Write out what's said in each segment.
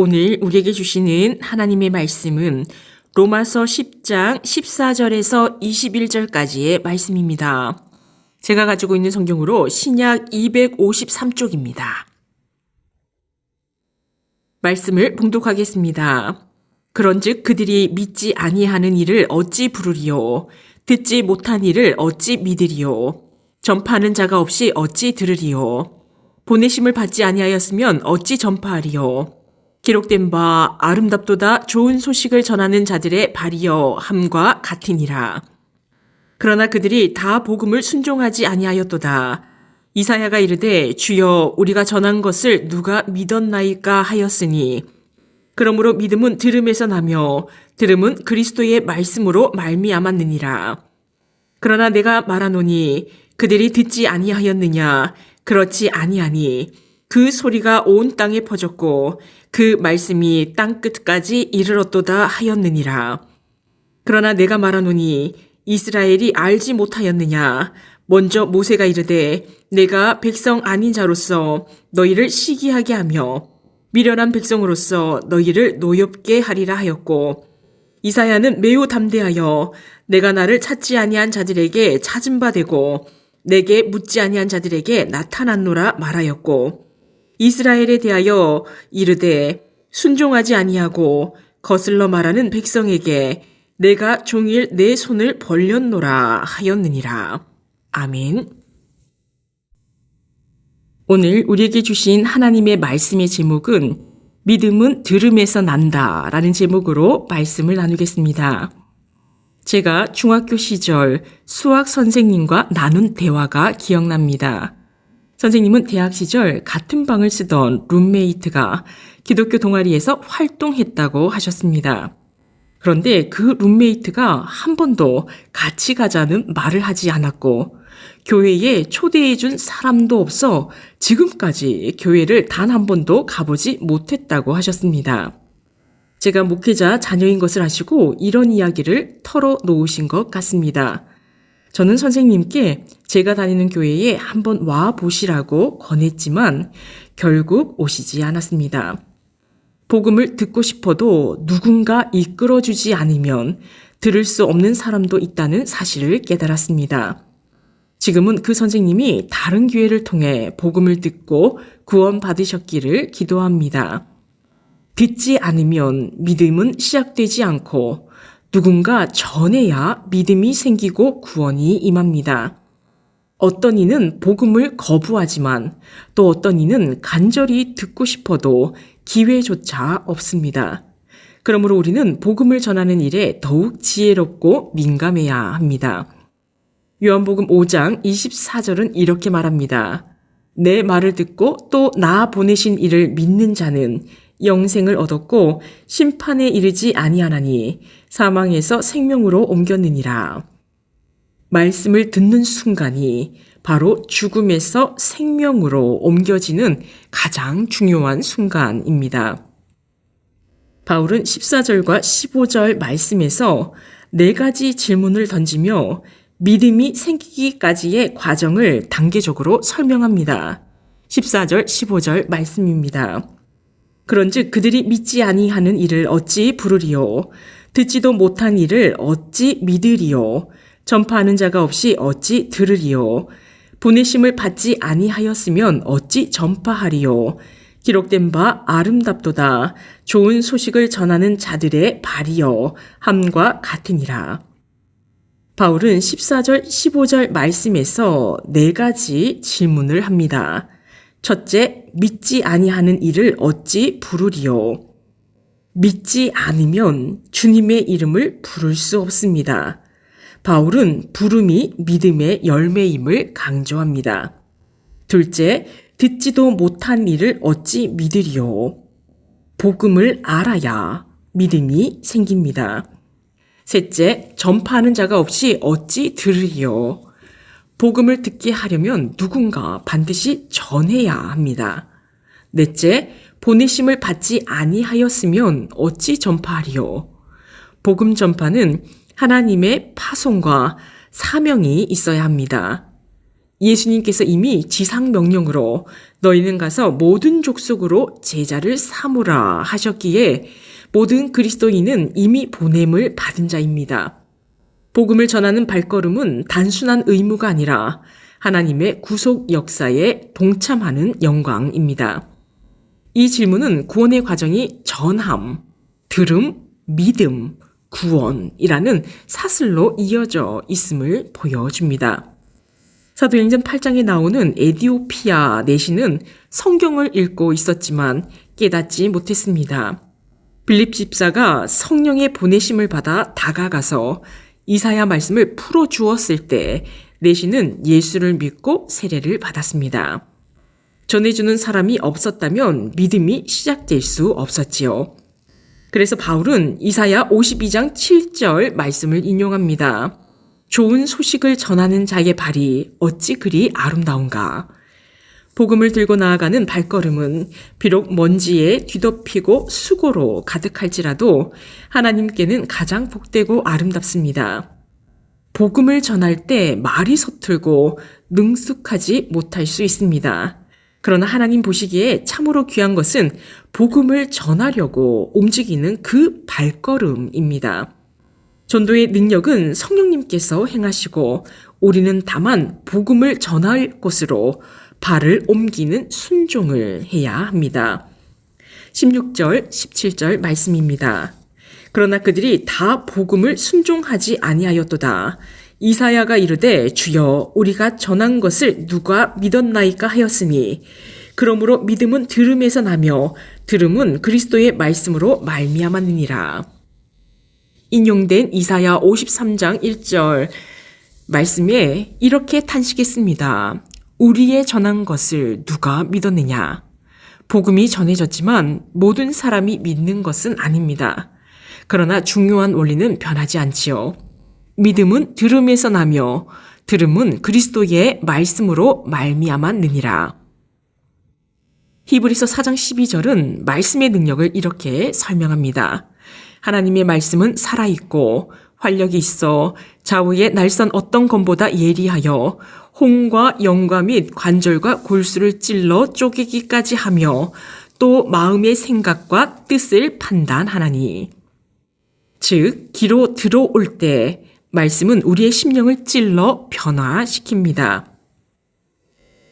오늘 우리에게 주시는 하나님의 말씀은 로마서 10장 14절에서 21절까지의 말씀입니다. 제가 가지고 있는 성경으로 신약 253쪽입니다. 말씀을 봉독하겠습니다. 그런즉 그들이 믿지 아니하는 이를 어찌 부르리요? 듣지 못한 이를 어찌 믿으리요? 전파하는 자가 없이 어찌 들으리요? 보내심을 받지 아니하였으면 어찌 전파하리요? 기록된 바 아름답도다 좋은 소식을 전하는 자들의 발이여 함과 같으니라. 그러나 그들이 다 복음을 순종하지 아니하였도다. 이사야가 이르되 주여 우리가 전한 것을 누가 믿었나이까 하였으니 그러므로 믿음은 들음에서 나며 들음은 그리스도의 말씀으로 말미암았느니라. 그러나 내가 말하노니 그들이 듣지 아니하였느냐? 그렇지 아니하니 그 소리가 온 땅에 퍼졌고 그 말씀이 땅 끝까지 이르렀도다 하였느니라. 그러나 내가 말하노니 이스라엘이 알지 못하였느냐? 먼저 모세가 이르되 내가 백성 아닌 자로서 너희를 시기하게 하며 미련한 백성으로서 너희를 노엽게 하리라 하였고 이사야는 매우 담대하여 내가 나를 찾지 아니한 자들에게 찾은 바 되고 내게 묻지 아니한 자들에게 나타났노라 말하였고 이스라엘에 대하여 이르되 순종하지 아니하고 거슬러 말하는 백성에게 내가 종일 내 손을 벌렸노라 하였느니라. 아멘. 오늘 우리에게 주신 하나님의 말씀의 제목은 믿음은 들음에서 난다 라는 제목으로 말씀을 나누겠습니다. 제가 중학교 시절 수학 선생님과 나눈 대화가 기억납니다. 선생님은 대학 시절 같은 방을 쓰던 룸메이트가 기독교 동아리에서 활동했다고 하셨습니다. 그런데 그 룸메이트가 한 번도 같이 가자는 말을 하지 않았고 교회에 초대해준 사람도 없어 지금까지 교회를 단 한 번도 가보지 못했다고 하셨습니다. 제가 목회자 자녀인 것을 아시고 이런 이야기를 털어놓으신 것 같습니다. 저는 선생님께 제가 다니는 교회에 한번 와 보시라고 권했지만 결국 오시지 않았습니다. 복음을 듣고 싶어도 누군가 이끌어주지 않으면 들을 수 없는 사람도 있다는 사실을 깨달았습니다. 지금은 그 선생님이 다른 기회를 통해 복음을 듣고 구원받으셨기를 기도합니다. 듣지 않으면 믿음은 시작되지 않고 누군가 전해야 믿음이 생기고 구원이 임합니다. 어떤 이는 복음을 거부하지만 또 어떤 이는 간절히 듣고 싶어도 기회조차 없습니다. 그러므로 우리는 복음을 전하는 일에 더욱 지혜롭고 민감해야 합니다. 요한복음 5장 24절은 이렇게 말합니다. 내 말을 듣고 또 나 보내신 이를 믿는 자는 영생을 얻었고 심판에 이르지 아니하나니 사망에서 생명으로 옮겼느니라. 말씀을 듣는 순간이 바로 죽음에서 생명으로 옮겨지는 가장 중요한 순간입니다. 바울은 14절과 15절 말씀에서 4가지 질문을 던지며 믿음이 생기기까지의 과정을 단계적으로 설명합니다. 14절, 15절 말씀입니다. 그런즉 그들이 믿지 아니하는 이를 어찌 부르리요? 듣지도 못한 이를 어찌 믿으리요? 전파하는 자가 없이 어찌 들으리요? 보내심을 받지 아니하였으면 어찌 전파하리요? 기록된 바 아름답도다 좋은 소식을 전하는 자들의 발이여 함과 같으니라. 바울은 14절, 15절 말씀에서 4가지 질문을 합니다. 첫째, 믿지 아니하는 이를 어찌 부르리요? 믿지 않으면 주님의 이름을 부를 수 없습니다. 바울은 부름이 믿음의 열매임을 강조합니다. 둘째, 듣지도 못한 이를 어찌 믿으리요? 복음을 알아야 믿음이 생깁니다. 셋째, 전파하는 자가 없이 어찌 들으리요? 복음을 듣게 하려면 누군가 반드시 전해야 합니다. 넷째, 보내심을 받지 아니하였으면 어찌 전파하리요? 복음 전파는 하나님의 파송과 사명이 있어야 합니다. 예수님께서 이미 지상 명령으로 너희는 가서 모든 족속으로 제자를 삼으라 하셨기에 모든 그리스도인은 이미 보냄을 받은 자입니다. 복음을 전하는 발걸음은 단순한 의무가 아니라 하나님의 구속 역사에 동참하는 영광입니다. 이 질문은 구원의 과정이 전함, 들음, 믿음, 구원이라는 사슬로 이어져 있음을 보여줍니다. 사도행전 8장에 나오는 에디오피아 내시는 성경을 읽고 있었지만 깨닫지 못했습니다. 빌립 집사가 성령의 보내심을 받아 다가가서 이사야 말씀을 풀어주었을 때 내시는 예수를 믿고 세례를 받았습니다. 전해주는 사람이 없었다면 믿음이 시작될 수 없었지요. 그래서 바울은 이사야 52장 7절 말씀을 인용합니다. 좋은 소식을 전하는 자의 발이 어찌 그리 아름다운가. 복음을 들고 나아가는 발걸음은 비록 먼지에 뒤덮이고 수고로 가득할지라도 하나님께는 가장 복되고 아름답습니다. 복음을 전할 때 말이 서툴고 능숙하지 못할 수 있습니다. 그러나 하나님 보시기에 참으로 귀한 것은 복음을 전하려고 움직이는 그 발걸음입니다. 전도의 능력은 성령님께서 행하시고 우리는 다만 복음을 전할 곳으로 발을 옮기는 순종을 해야 합니다. 16절, 17절 말씀입니다. 그러나 그들이 다 복음을 순종하지 아니하였도다. 이사야가 이르되 주여 우리가 전한 것을 누가 믿었나이까 하였으니 그러므로 믿음은 들음에서 나며 들음은 그리스도의 말씀으로 말미암았느니라. 인용된 이사야 53장 1절 말씀에 이렇게 탄식했습니다. 우리의 전한 것을 누가 믿었느냐? 복음이 전해졌지만 모든 사람이 믿는 것은 아닙니다. 그러나 중요한 원리는 변하지 않지요. 믿음은 들음에서 나며 들음은 그리스도의 말씀으로 말미암았느니라. 히브리서 4장 12절은 말씀의 능력을 이렇게 설명합니다. 하나님의 말씀은 살아있고 활력이 있어 좌우의 날선 어떤 검보다 예리하여 홍과 영과 및 관절과 골수를 찔러 쪼개기까지 하며 또 마음의 생각과 뜻을 판단하나니. 즉 귀로 들어올 때 말씀은 우리의 심령을 찔러 변화시킵니다.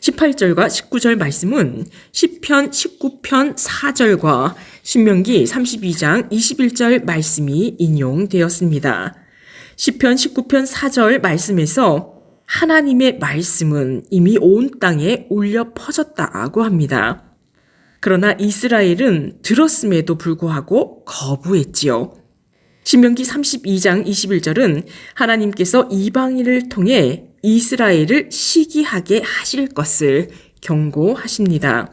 18절과 19절 말씀은 시편 19편 4절과 신명기 32장 21절 말씀이 인용되었습니다. 시편 19편 4절 말씀에서 하나님의 말씀은 이미 온 땅에 울려 퍼졌다고 합니다. 그러나 이스라엘은 들었음에도 불구하고 거부했지요. 신명기 32장 21절은 하나님께서 이방인을 통해 이스라엘을 시기하게 하실 것을 경고하십니다.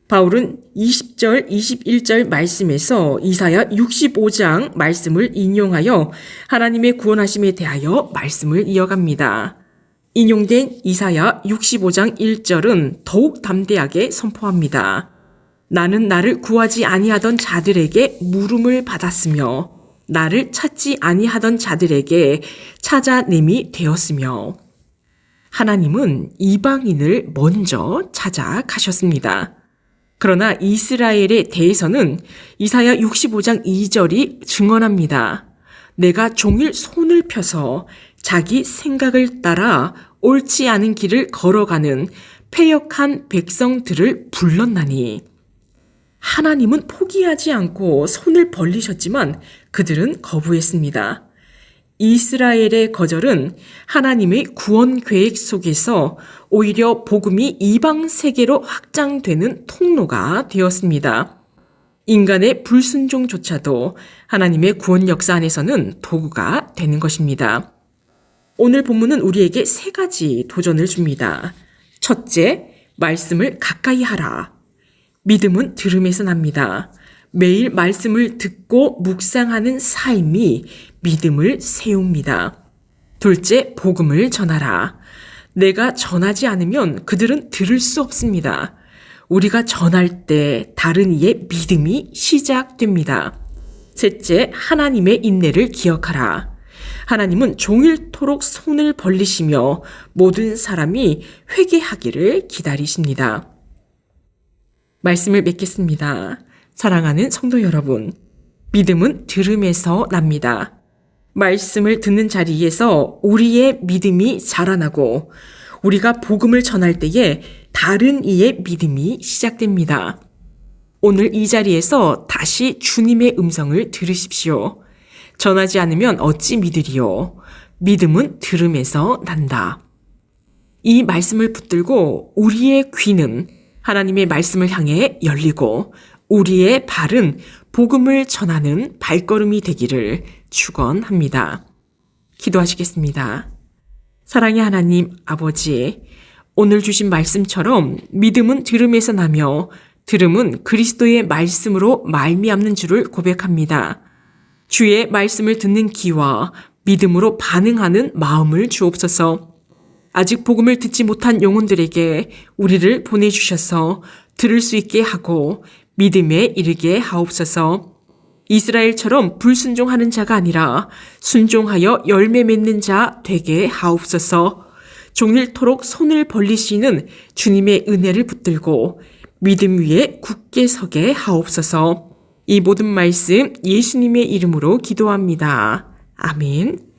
바울은 20절, 21절 말씀에서 이사야 65장 말씀을 인용하여 하나님의 구원하심에 대하여 말씀을 이어갑니다. 인용된 이사야 65장 1절은 더욱 담대하게 선포합니다. 나는 나를 구하지 아니하던 자들에게 물음을 받았으며 나를 찾지 아니하던 자들에게 찾아냄이 되었으며 하나님은 이방인을 먼저 찾아가셨습니다. 그러나 이스라엘에 대해서는 이사야 65장 2절이 증언합니다. 내가 종일 손을 펴서 자기 생각을 따라 옳지 않은 길을 걸어가는 패역한 백성들을 불렀나니. 하나님은 포기하지 않고 손을 벌리셨지만 그들은 거부했습니다. 이스라엘의 거절은 하나님의 구원 계획 속에서 오히려 복음이 이방 세계로 확장되는 통로가 되었습니다. 인간의 불순종조차도 하나님의 구원 역사 안에서는 도구가 되는 것입니다. 오늘 본문은 우리에게 세 가지 도전을 줍니다. 첫째, 말씀을 가까이 하라. 믿음은 들음에서 납니다. 매일 말씀을 듣고 묵상하는 삶이 믿음을 세웁니다. 둘째, 복음을 전하라. 내가 전하지 않으면 그들은 들을 수 없습니다. 우리가 전할 때 다른 이의 믿음이 시작됩니다. 셋째, 하나님의 인내를 기억하라. 하나님은 종일토록 손을 벌리시며 모든 사람이 회개하기를 기다리십니다. 말씀을 맺겠습니다. 사랑하는 성도 여러분, 믿음은 들음에서 납니다. 말씀을 듣는 자리에서 우리의 믿음이 자라나고 우리가 복음을 전할 때에 다른 이의 믿음이 시작됩니다. 오늘 이 자리에서 다시 주님의 음성을 들으십시오. 전하지 않으면 어찌 믿으리요? 믿음은 들음에서 난다. 이 말씀을 붙들고 우리의 귀는 하나님의 말씀을 향해 열리고 우리의 발은 복음을 전하는 발걸음이 되기를 축원합니다. 기도하시겠습니다. 사랑의 하나님 아버지, 오늘 주신 말씀처럼 믿음은 들음에서 나며 들음은 그리스도의 말씀으로 말미암는 줄을 고백합니다. 주의 말씀을 듣는 귀와 믿음으로 반응하는 마음을 주옵소서. 아직 복음을 듣지 못한 영혼들에게 우리를 보내주셔서 들을 수 있게 하고 믿음에 이르게 하옵소서. 이스라엘처럼 불순종하는 자가 아니라 순종하여 열매 맺는 자 되게 하옵소서. 종일토록 손을 벌리시는 주님의 은혜를 붙들고 믿음 위에 굳게 서게 하옵소서. 이 모든 말씀 예수님의 이름으로 기도합니다. 아멘.